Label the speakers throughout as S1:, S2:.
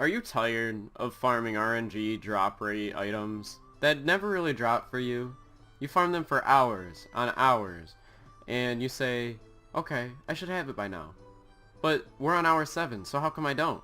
S1: Are you tired of farming RNG drop rate items that never really drop for you? You farm them for hours on hours, and you say, okay, I should have it by now. But we're on hour 7, so how come I don't?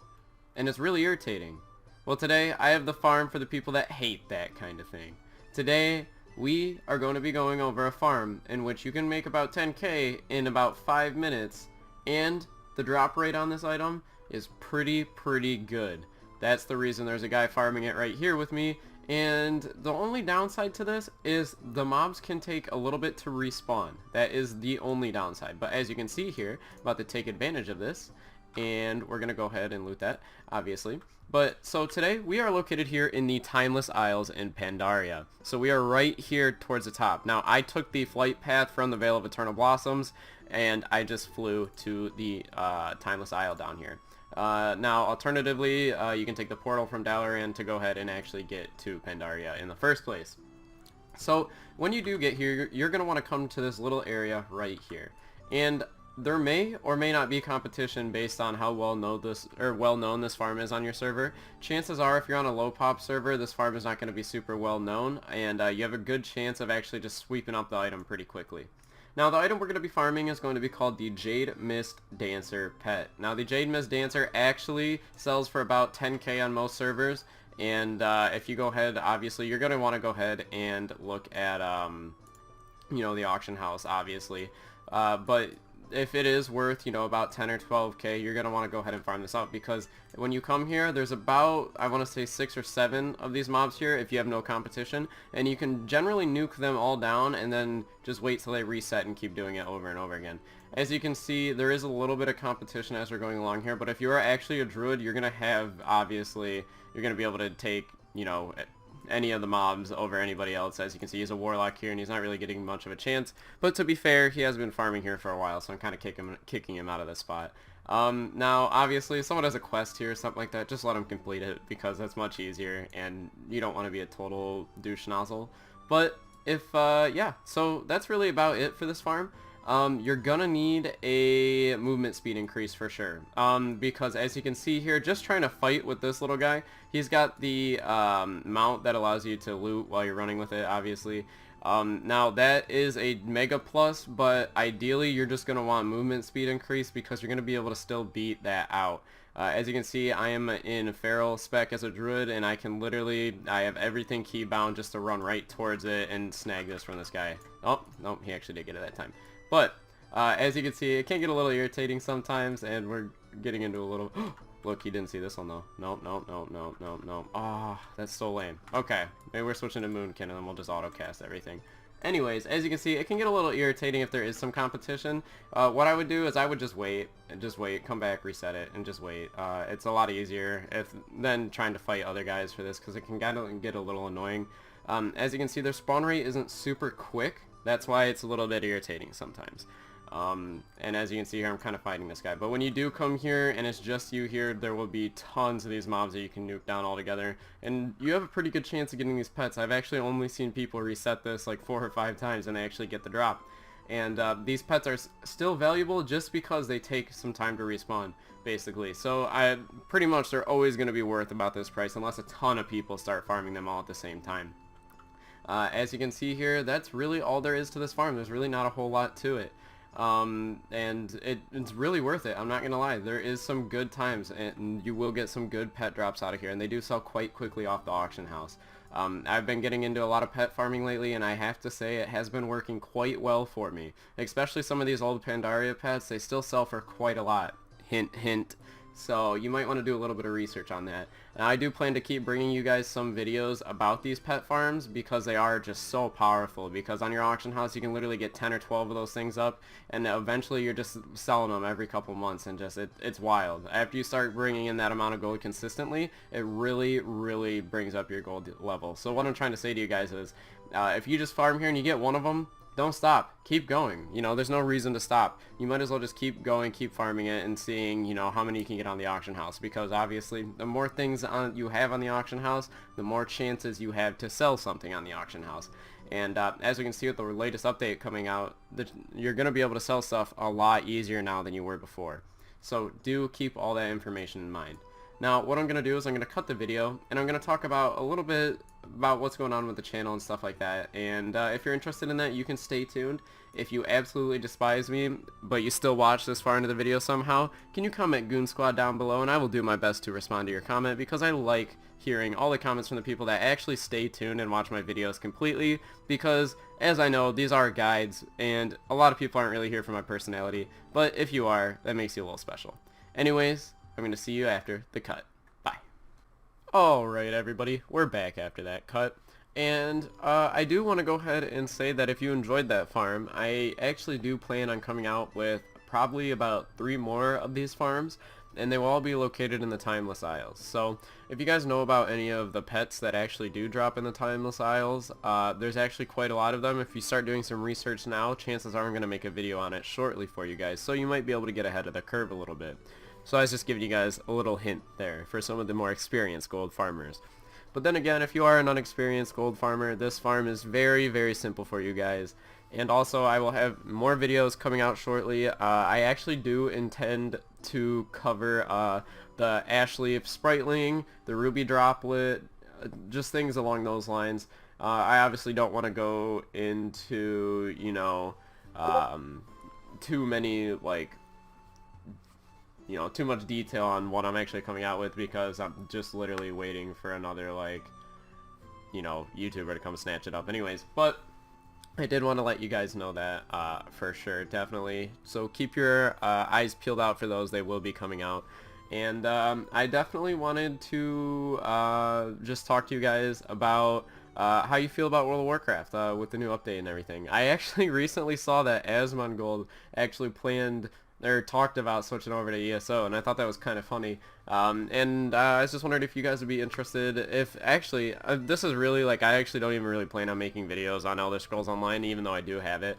S1: And it's really irritating. Well, today I have the farm for the people that hate that kind of thing. Today we are going to be going over a farm in which you can make about 10k in about 5 minutes, and the drop rate on this item is pretty good. That's the reason there's a guy farming it right here with me, and the only downside to this is the mobs can take a little bit to respawn. That is the only downside, but as you can see here, I'm about to take advantage of this, and we're gonna go ahead and loot that, obviously. But so today we are located here in the Timeless Isles in Pandaria. So we are right here towards the top. Now I took the flight path from the Vale of Eternal Blossoms, and I just flew to the Timeless Isle down here. Now alternatively, you can take the portal from Dalaran to go ahead and actually get to Pandaria in the first place. So when you do get here, you're going to want to come to this little area right here, and there may or may not be competition based on how well known this farm is on your server. Chances are, if you're on a low pop server, this farm is not going to be super well known, and you have a good chance of actually just sweeping up the item pretty quickly. Now the item we're going to be farming is going to be called the Jade Mist Dancer pet. Now the Jade Mist Dancer actually sells for about 10k on most servers, and if you go ahead, obviously you're going to want to go ahead and look at you know, the auction house, obviously, but if it is worth, you know, about 10 or 12k, you're going to want to go ahead and farm this out, because when you come here, there's about, I want to say 6 or 7 of these mobs here if you have no competition, and you can generally nuke them all down and then just wait till they reset and keep doing it over and over again. As you can see, there is a little bit of competition as we're going along here, but if you are actually a druid, you're going to have, obviously, you're going to be able to take, you know, any of the mobs over anybody else. As you can see, he's a warlock here and he's not really getting much of a chance, but to be fair, he has been farming here for a while, so I'm kind of kicking him out of this spot. Now obviously if someone has a quest here or something like that, just let him complete it, because that's much easier and you don't want to be a total douche nozzle. But if yeah, so that's really about it for this farm. You're gonna need a movement speed increase for sure, because as you can see here, just trying to fight with this little guy, he's got the mount that allows you to loot while you're running with it, obviously. Now that is a mega plus, but ideally you're just gonna want movement speed increase, because you're gonna be able to still beat that out. As you can see, I am in feral spec as a druid, and I have everything keybound just to run right towards it and snag this from this guy. Oh, no, he actually did get it that time. But as you can see, it can get a little irritating sometimes, and we're getting into a little... Look, he didn't see this one though. Nope, nope, nope, nope, nope, nope. Ah, oh, that's so lame. Okay, maybe we're switching to Moonkin, and then we'll just auto-cast everything. Anyways, as you can see, it can get a little irritating if there is some competition. What I would do is I would just wait, come back, reset it, and just wait. It's a lot easier than trying to fight other guys for this, because it can get a little annoying. As you can see, their spawn rate isn't super quick. That's why it's a little bit irritating sometimes. And as you can see here, I'm kind of fighting this guy. But when you do come here and it's just you here, there will be tons of these mobs that you can nuke down altogether. And you have a pretty good chance of getting these pets. I've actually only seen people reset this like 4 or 5 times and they actually get the drop. And these pets are still valuable just because they take some time to respawn, basically. So pretty much they're always going to be worth about this price unless a ton of people start farming them all at the same time. As you can see here, that's really all there is to this farm. There's really not a whole lot to it. And it's really worth it. I'm not gonna lie, there is some good times, and you will get some good pet drops out of here, and they do sell quite quickly off the auction house. I've been getting into a lot of pet farming lately, and I have to say it has been working quite well for me. Especially some of these old Pandaria pets, they still sell for quite a lot. Hint, hint. So you might want to do a little bit of research on that. Now, I do plan to keep bringing you guys some videos about these pet farms, because they are just so powerful. Because on your auction house you can literally get 10 or 12 of those things up, and eventually you're just selling them every couple months, and just it's wild. After you start bringing in that amount of gold consistently, it really brings up your gold level. So what I'm trying to say to you guys is, if you just farm here and you get one of them, don't stop. Keep going. You know, there's no reason to stop. You might as well just keep going, keep farming it, and seeing, you know, how many you can get on the auction house. Because obviously, the more things you have on the auction house, the more chances you have to sell something on the auction house. And as we can see with the latest update coming out, you're going to be able to sell stuff a lot easier now than you were before. So do keep all that information in mind. Now what I'm going to do is I'm going to cut the video and I'm going to talk about a little bit about what's going on with the channel and stuff like that, and if you're interested in that, you can stay tuned. If you absolutely despise me but you still watch this far into the video somehow, can you comment Goon Squad down below, and I will do my best to respond to your comment, because I like hearing all the comments from the people that actually stay tuned and watch my videos completely, because as I know, these are guides and a lot of people aren't really here for my personality, but if you are, that makes you a little special. Anyways, I'm going to see you after the cut. Bye. Alright everybody, we're back after that cut. And I do want to go ahead and say that if you enjoyed that farm, I actually do plan on coming out with probably about 3 more of these farms, and they will all be located in the Timeless Isles. So if you guys know about any of the pets that actually do drop in the Timeless Isles, there's actually quite a lot of them. If you start doing some research now, chances are I'm going to make a video on it shortly for you guys, so you might be able to get ahead of the curve a little bit. So I was just giving you guys a little hint there for some of the more experienced gold farmers. But then again, if you are an unexperienced gold farmer, this farm is very, very simple for you guys. And also, I will have more videos coming out shortly. I actually do intend to cover the ash leaf spriteling, the ruby droplet, just things along those lines. I obviously don't want to go into, you know, too many, like, too much detail on what I'm actually coming out with, because I'm just literally waiting for another, like, YouTuber to come snatch it up anyways. But I did want to let you guys know that for sure, definitely. So keep your eyes peeled out for those. They will be coming out. And I definitely wanted to just talk to you guys about how you feel about World of Warcraft with the new update and everything. I actually recently saw that Asmongold actually planned or talked about switching over to ESO, and I thought that was kind of funny. And I was just wondering if you guys would be interested. If actually, this is really, like, I actually don't even really plan on making videos on Elder Scrolls Online, even though I do have it,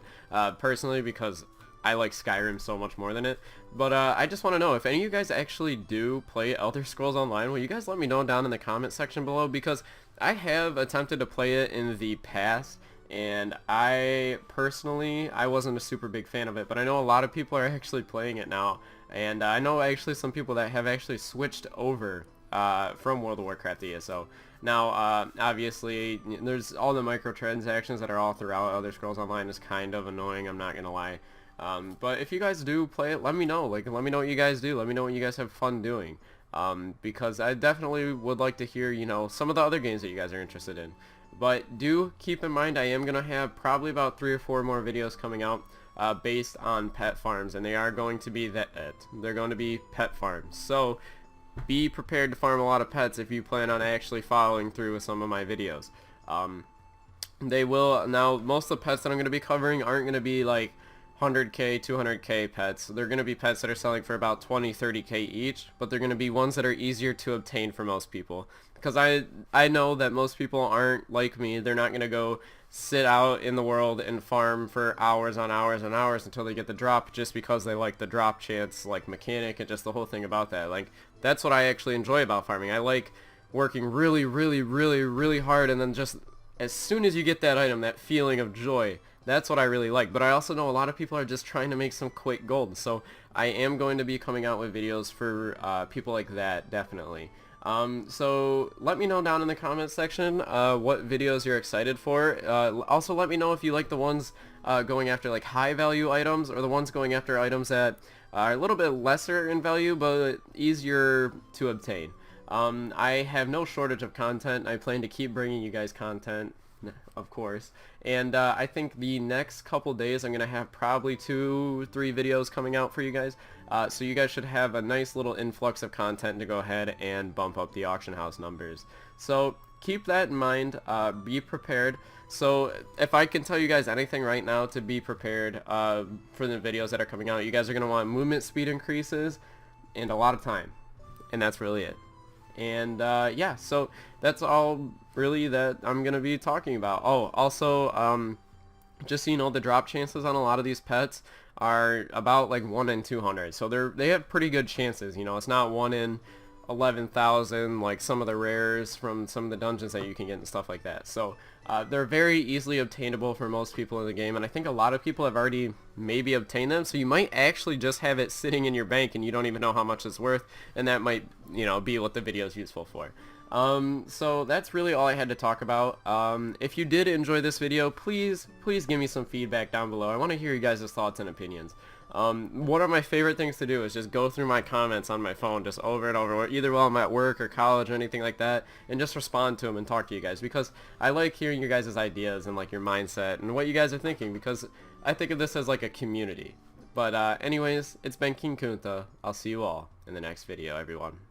S1: personally, because I like Skyrim so much more than it. But I just want to know if any of you guys actually do play Elder Scrolls Online. Will you guys let me know down in the comment section below, because I have attempted to play it in the past, and I personally, I wasn't a super big fan of it, but I know a lot of people are actually playing it now, and I know actually some people that have actually switched over from World of Warcraft to ESO. Now, obviously, there's all the microtransactions that are all throughout Elder Scrolls Online is kind of annoying, I'm not gonna lie. But if you guys do play it, let me know. Like, let me know what you guys do. Let me know what you guys have fun doing. Because I definitely would like to hear, some of the other games that you guys are interested in. But do keep in mind, I am going to have probably about 3 or 4 more videos coming out based on pet farms, and they are going to be they're going to be pet farms. So be prepared to farm a lot of pets if you plan on actually following through with some of my videos. They will, now most of the pets that I'm going to be covering aren't going to be like 100k, 200k pets. They're going to be pets that are selling for about 20, 30k each, but they're going to be ones that are easier to obtain for most people. Because I know that most people aren't like me. They're not going to go sit out in the world and farm for hours on hours on hours until they get the drop, just because they like the drop chance, like, mechanic, and just the whole thing about that. Like, that's what I actually enjoy about farming. I like working really, really, really, really hard, and then just as soon as you get that item, that feeling of joy, that's what I really like. But I also know a lot of people are just trying to make some quick gold, so I am going to be coming out with videos for people like that, definitely. So let me know down in the comment section what videos you're excited for. Also let me know if you like the ones going after, like, high value items, or the ones going after items that are a little bit lesser in value but easier to obtain. I have no shortage of content. I plan to keep bringing you guys content, of course, and I think the next couple days I'm gonna have probably 2-3 videos coming out for you guys, so you guys should have a nice little influx of content to go ahead and bump up the auction house numbers. So keep that in mind, be prepared. So if I can tell you guys anything right now to be prepared for the videos that are coming out, you guys are gonna want movement speed increases and a lot of time, and that's really it. And yeah, so that's all really that I'm gonna be talking about. Oh, also, just so you know, the drop chances on a lot of these pets are about like 1 in 200, so they have pretty good chances. It's not 1 in 11,000, like some of the rares from some of the dungeons that you can get and stuff like that. So they're very easily obtainable for most people in the game, and I think a lot of people have already maybe obtained them, so you might actually just have it sitting in your bank and you don't even know how much it's worth, and that might, you know, be what the video is useful for. So that's really all I had to talk about. If you did enjoy this video, please give me some feedback down below. I want to hear you guys' thoughts and opinions. One of my favorite things to do is just go through my comments on my phone just over and over, either while I'm at work or college or anything like that, and just respond to them and talk to you guys, because I like hearing your guys' ideas and like your mindset and what you guys are thinking, because I think of this as like a community. But anyways, it's been King Kunta. I'll see you all in the next video, everyone.